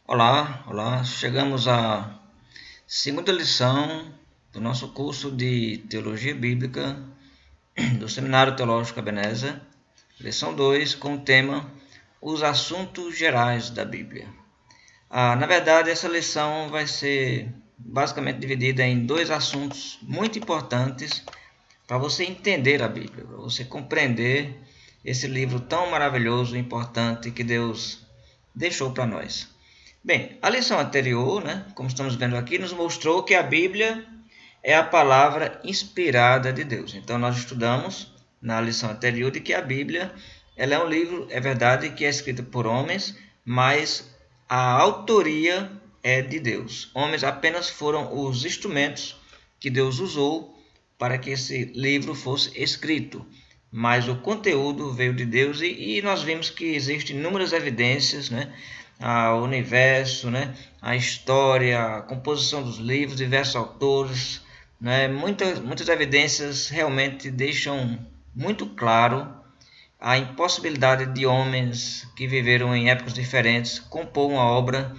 Olá, chegamos à segunda lição do nosso curso de Teologia Bíblica do Seminário Teológico Ebenezer, lição 2, com o tema Os Assuntos Gerais da Bíblia. Na verdade, essa lição vai ser basicamente dividida em dois assuntos muito importantes para você entender a Bíblia, para você compreender esse livro tão maravilhoso e importante que Deus deixou para nós. Bem, a lição anterior, como estamos vendo aqui, nos mostrou que a Bíblia é a palavra inspirada de Deus. Então, nós estudamos na lição anterior de que a Bíblia ela é um livro, é verdade, que é escrito por homens, mas a autoria é de Deus. Homens apenas foram os instrumentos que Deus usou para que esse livro fosse escrito. Mas o conteúdo veio de Deus e nós vimos que existem inúmeras evidências, o universo, a história, a composição dos livros, diversos autores, muitas evidências realmente deixam muito claro a impossibilidade de homens que viveram em épocas diferentes compor uma obra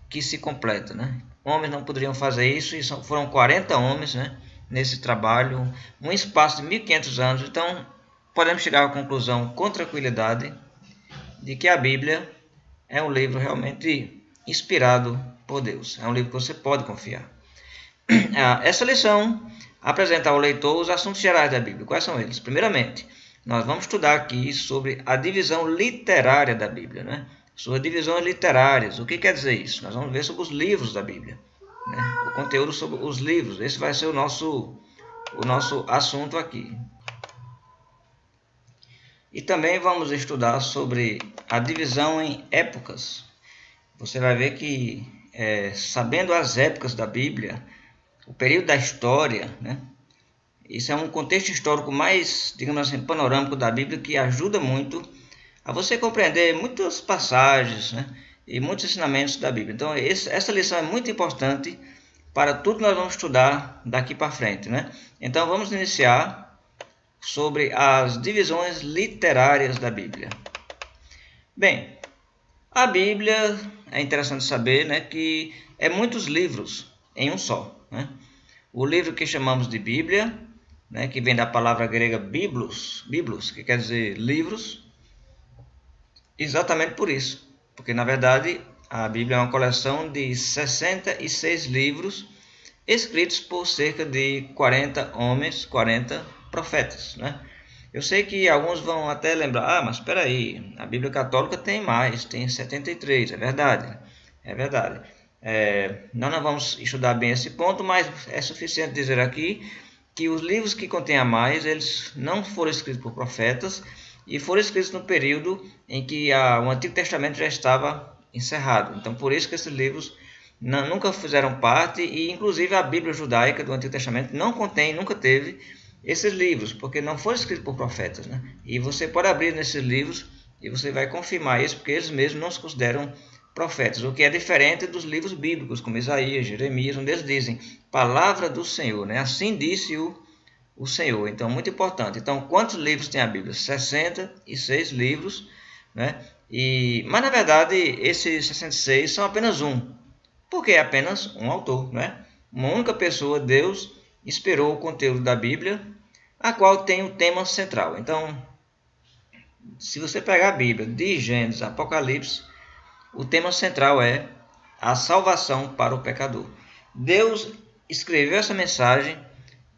que se completa. Homens não poderiam fazer isso, e foram 40 homens nesse trabalho, um espaço de 1500 anos. Então, podemos chegar à conclusão com tranquilidade de que a Bíblia é um livro realmente inspirado por Deus. É um livro que você pode confiar. Essa lição apresenta ao leitor os assuntos gerais da Bíblia. Quais são eles? Primeiramente, nós vamos estudar aqui sobre a divisão literária da Bíblia, sobre divisões literárias. O que quer dizer isso? Nós vamos ver sobre os livros da Bíblia, o conteúdo sobre os livros. Esse vai ser o nosso assunto aqui. E também vamos estudar sobre a divisão em épocas. Você vai ver que, sabendo as épocas da Bíblia, o período da história, isso é um contexto histórico mais, digamos assim, panorâmico da Bíblia, que ajuda muito a você compreender muitas passagens, e muitos ensinamentos da Bíblia. Então, essa lição é muito importante para tudo que nós vamos estudar daqui para frente. Então, vamos iniciar sobre as divisões literárias da Bíblia. Bem, a Bíblia, é interessante saber que é muitos livros em um só. O livro que chamamos de Bíblia, que vem da palavra grega biblos, que quer dizer livros, exatamente por isso. Porque, na verdade, a Bíblia é uma coleção de 66 livros escritos por cerca de 40 homens, 40 profetas. Eu sei que alguns vão até lembrar, mas espera aí, a Bíblia Católica tem mais, tem 73, é verdade. Nós não vamos estudar bem esse ponto, mas é suficiente dizer aqui que os livros que contêm a mais, eles não foram escritos por profetas e foram escritos no período em que o Antigo Testamento já estava encerrado. Então, por isso que esses livros nunca fizeram parte, e inclusive a Bíblia judaica do Antigo Testamento não contém, nunca teve esses livros, porque não foram escritos por profetas. E você pode abrir nesses livros e você vai confirmar isso, porque eles mesmos não se consideram profetas, o que é diferente dos livros bíblicos, como Isaías, Jeremias, onde eles dizem palavra do Senhor, assim disse o Senhor. Então, muito importante. Então, quantos livros tem a Bíblia? 66 livros, mas, na verdade, esses 66 são apenas um, porque é apenas um autor, Uma única pessoa, Deus, inspirou o conteúdo da Bíblia, a qual tem o tema central. Então, se você pegar a Bíblia de Gênesis a Apocalipse, o tema central é a salvação para o pecador. Deus escreveu essa mensagem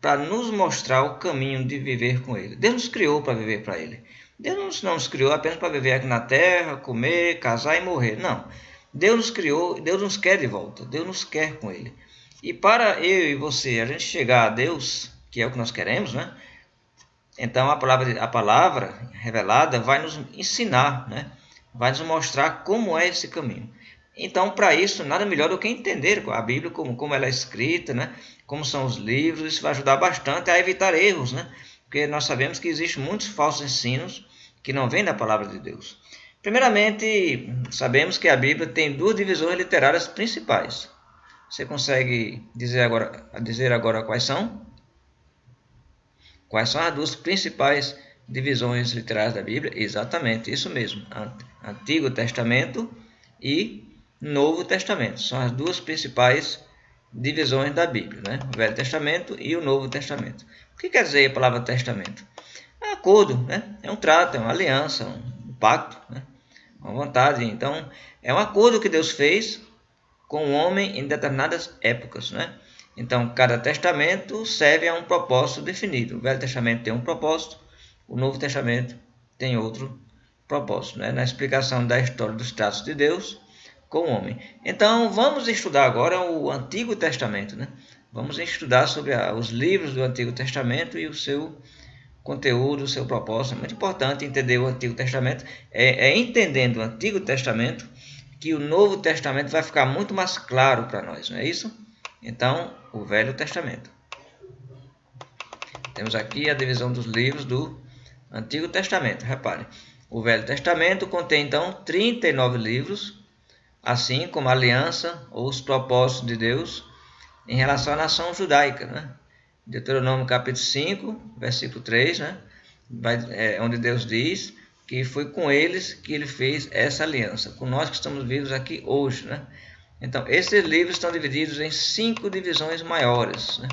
para nos mostrar o caminho de viver com Ele. Deus nos criou para viver para Ele. Deus não nos criou apenas para viver aqui na terra, comer, casar e morrer. Não. Deus nos criou, Deus nos quer de volta. Deus nos quer com Ele. E para eu e você, a gente chegar a Deus, que é o que nós queremos, então a palavra revelada vai nos ensinar, vai nos mostrar como é esse caminho. Então, para isso, nada melhor do que entender a Bíblia, como ela é escrita, como são os livros. Isso vai ajudar bastante a evitar erros, porque nós sabemos que existem muitos falsos ensinos que não vêm da palavra de Deus. Primeiramente, sabemos que a Bíblia tem duas divisões literárias principais. Você consegue dizer agora quais são? Quais são as duas principais divisões literárias da Bíblia? Exatamente, isso mesmo. Antigo Testamento e Novo Testamento. São as duas principais divisões da Bíblia, né? O Velho Testamento e o Novo Testamento. O que quer dizer a palavra testamento? É um acordo, né? É um trato, é uma aliança, um pacto, né? Uma vontade. Então, é um acordo que Deus fez com o homem em determinadas épocas, né? Então, cada testamento serve a um propósito definido. O Velho Testamento tem um propósito, o Novo Testamento tem outro propósito, né? Na explicação da história dos tratos de Deus com o homem. Então, vamos estudar agora o Antigo Testamento, né? Vamos estudar sobre os livros do Antigo Testamento e o seu conteúdo, o seu propósito. É muito importante entender o Antigo Testamento. É entendendo o Antigo Testamento que o Novo Testamento vai ficar muito mais claro para nós, não é isso? Então, o Velho Testamento. Temos aqui a divisão dos livros do Antigo Testamento. Repare, o Velho Testamento contém, então, 39 livros, assim como a aliança ou os propósitos de Deus em relação à nação judaica, né? Deuteronômio capítulo 5, versículo 3, né? Onde Deus diz que foi com eles que ele fez essa aliança, com nós que estamos vivos aqui hoje, né? Então, esses livros estão divididos em 5 divisões maiores, né?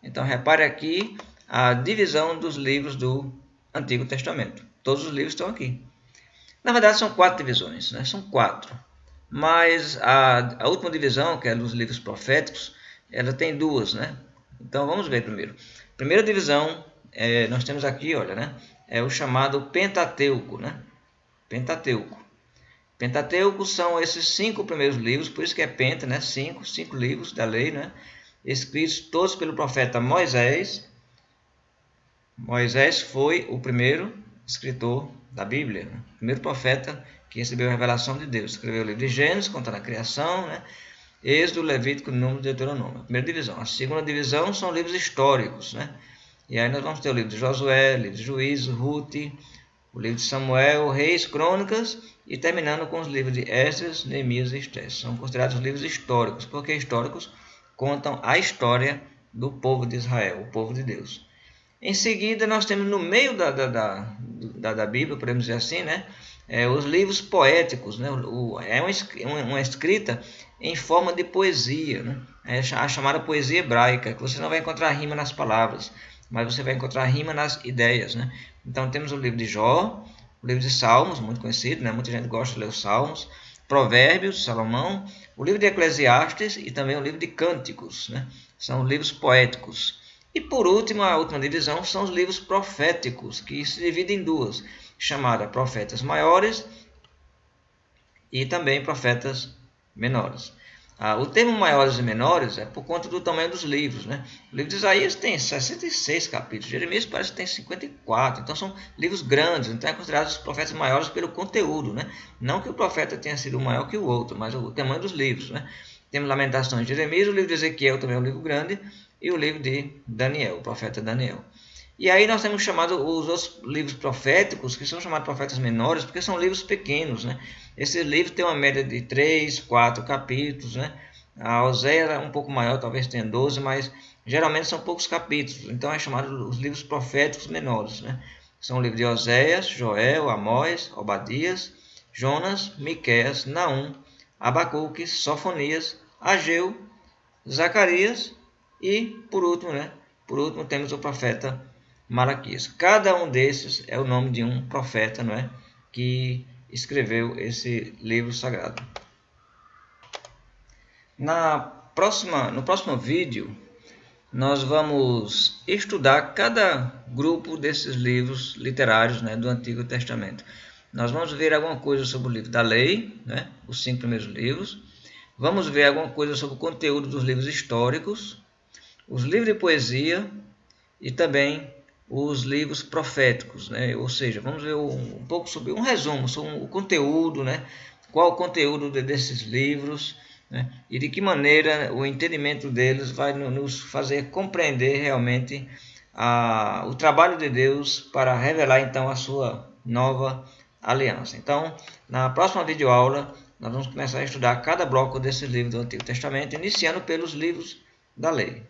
Então, repare aqui a divisão dos livros do Antigo Testamento. Todos os livros estão aqui. Na verdade, são 4 divisões, né? São 4. Mas a última divisão, que é dos livros proféticos, ela tem 2, né? Então, vamos ver primeiro. Primeira divisão, nós temos aqui, olha, né? É o chamado Pentateuco, né? Pentateuco. Pentateuco são esses 5 primeiros livros, por isso que é penta, né? 5 livros da lei, né? Escritos todos pelo profeta Moisés. Moisés foi o primeiro escritor da Bíblia, né? O primeiro profeta que recebeu a revelação de Deus. Escreveu o livro de Gênesis, contando a criação, né? Êxodo, Levítico, Número, Deuteronômio. A primeira divisão. A segunda divisão são livros históricos, né? E aí nós vamos ter o livro de Josué, livro de Juízes, Ruth, o livro de Samuel, Reis, Crônicas, e terminando com os livros de Esdras, Neemias e Estés. São considerados livros históricos, porque históricos contam a história do povo de Israel, o povo de Deus. Em seguida, nós temos no meio da Bíblia, podemos dizer assim, né? Os livros poéticos, né? É uma escrita em forma de poesia, né? É a chamada poesia hebraica, que você não vai encontrar rima nas palavras, mas você vai encontrar rima nas ideias, né? Então temos o livro de Jó, o livro de Salmos, muito conhecido, né? Muita gente gosta de ler os Salmos, Provérbios, Salomão, o livro de Eclesiastes e também o livro de Cânticos, né? São livros poéticos. E por último, a última divisão são os livros proféticos, que se dividem em 2, chamadas profetas maiores e também profetas menores. O termo maiores e menores é por conta do tamanho dos livros, né? O livro de Isaías tem 66 capítulos, Jeremias parece que tem 54, então são livros grandes, então é considerado os profetas maiores pelo conteúdo, né? Não que o profeta tenha sido maior que o outro, mas o tamanho dos livros, né? Temos Lamentações de Jeremias, o livro de Ezequiel também é um livro grande, e o livro de Daniel, o profeta Daniel. E aí nós temos chamado os outros livros proféticos, que são chamados profetas menores, porque são livros pequenos, né? Esses livros têm uma média de 3, 4 capítulos, né? A Oséias é um pouco maior, talvez tenha 12, mas geralmente são poucos capítulos. Então é chamado os livros proféticos menores, né? São o livro de Oséias, Joel, Amós, Obadias, Jonas, Miqueias, Naum, Abacuque, Sofonias, Ageu, Zacarias e, por último, né? Por último temos o profeta Malaquias. Cada um desses é o nome de um profeta, não é? Que escreveu esse livro sagrado. No próximo vídeo, nós vamos estudar cada grupo desses livros literários, né, do Antigo Testamento. Nós vamos ver alguma coisa sobre o livro da lei, né, os 5 primeiros livros. Vamos ver alguma coisa sobre o conteúdo dos livros históricos, os livros de poesia e também os livros proféticos, né? Ou seja, vamos ver um pouco sobre um resumo sobre o conteúdo, né? Qual o conteúdo desses livros, né? E de que maneira o entendimento deles vai nos fazer compreender realmente o trabalho de Deus para revelar então a sua nova aliança. Então, na próxima videoaula, nós vamos começar a estudar cada bloco desses livros do Antigo Testamento, iniciando pelos livros da lei.